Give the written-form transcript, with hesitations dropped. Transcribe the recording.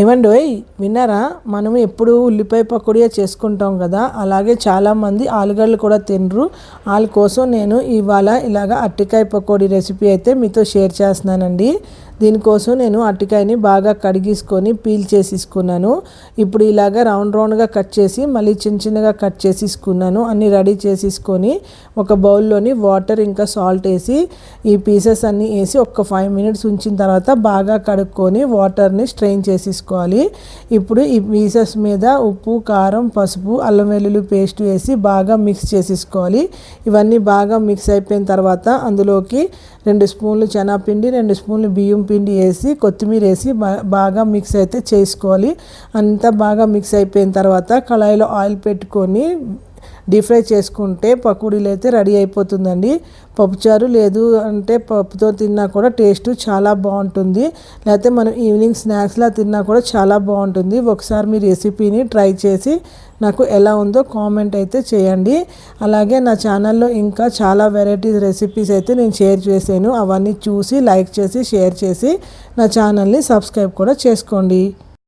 ఏమండోయ్ విన్నారా, మనం ఎప్పుడు ఉల్లిపాయ పకోడీయే చేసుకుంటాం కదా, అలాగే చాలామంది ఆలుగడ్డలు కూడా తినరు. వాళ్ళ కోసం నేను ఇవాళ ఇలాగ అరటికాయ పకోడీ రెసిపీ అయితే మీతో షేర్ చేస్తున్నానండి. దీనికోసం నేను అరటికాయని బాగా కడిగేసుకొని పీల్ చేసేసుకున్నాను. ఇప్పుడు ఇలాగ రౌండ్ రౌండ్గా కట్ చేసి మళ్ళీ చిన్న చిన్నగా కట్ చేసేసుకున్నాను. అన్నీ రెడీ చేసేసుకొని ఒక బౌల్లోని వాటర్ ఇంకా సాల్ట్ వేసి ఈ పీసెస్ అన్నీ వేసి ఒక 5 మినిట్స్ ఉంచిన తర్వాత బాగా కడుక్కొని వాటర్ని స్ట్రెయిన్ చేసేసుకోవాలి. ఇప్పుడు ఈ పీసెస్ మీద ఉప్పు, కారం, పసుపు, అల్లం వెల్లుల్లి పేస్ట్ వేసి బాగా మిక్స్ చేసేసుకోవాలి. ఇవన్నీ బాగా మిక్స్ అయిపోయిన తర్వాత అందులోకి 2 స్పూన్లు శనగపిండి, 2 స్పూన్లు బియ్యం పిండి వేసి కొత్తిమీర వేసి బాగా మిక్స్ అయితే చేసుకోవాలి. అంతా బాగా మిక్స్ అయిపోయిన తర్వాత కళాయిలో ఆయిల్ పెట్టుకొని డీప్ ఫ్రై చేసుకుంటే పకోడీలు అయితే రెడీ అయిపోతుందండి. పప్పుచారు లేదు అంటే పప్పుతో తిన్నా కూడా టేస్ట్ చాలా బాగుంటుంది. లేకపోతే మనం ఈవినింగ్ స్నాక్స్లా తిన్నా కూడా చాలా బాగుంటుంది. ఒకసారి మీ రెసిపీని ట్రై చేసి నాకు ఎలా ఉందో కామెంట్ అయితే చేయండి. అలాగే నా ఛానల్లో ఇంకా చాలా వెరైటీస్ రెసిపీస్ అయితే నేను షేర్ చేశాను. అవన్నీ చూసి లైక్ చేసి షేర్ చేసి నా ఛానల్ని సబ్స్క్రైబ్ కూడా చేసుకోండి.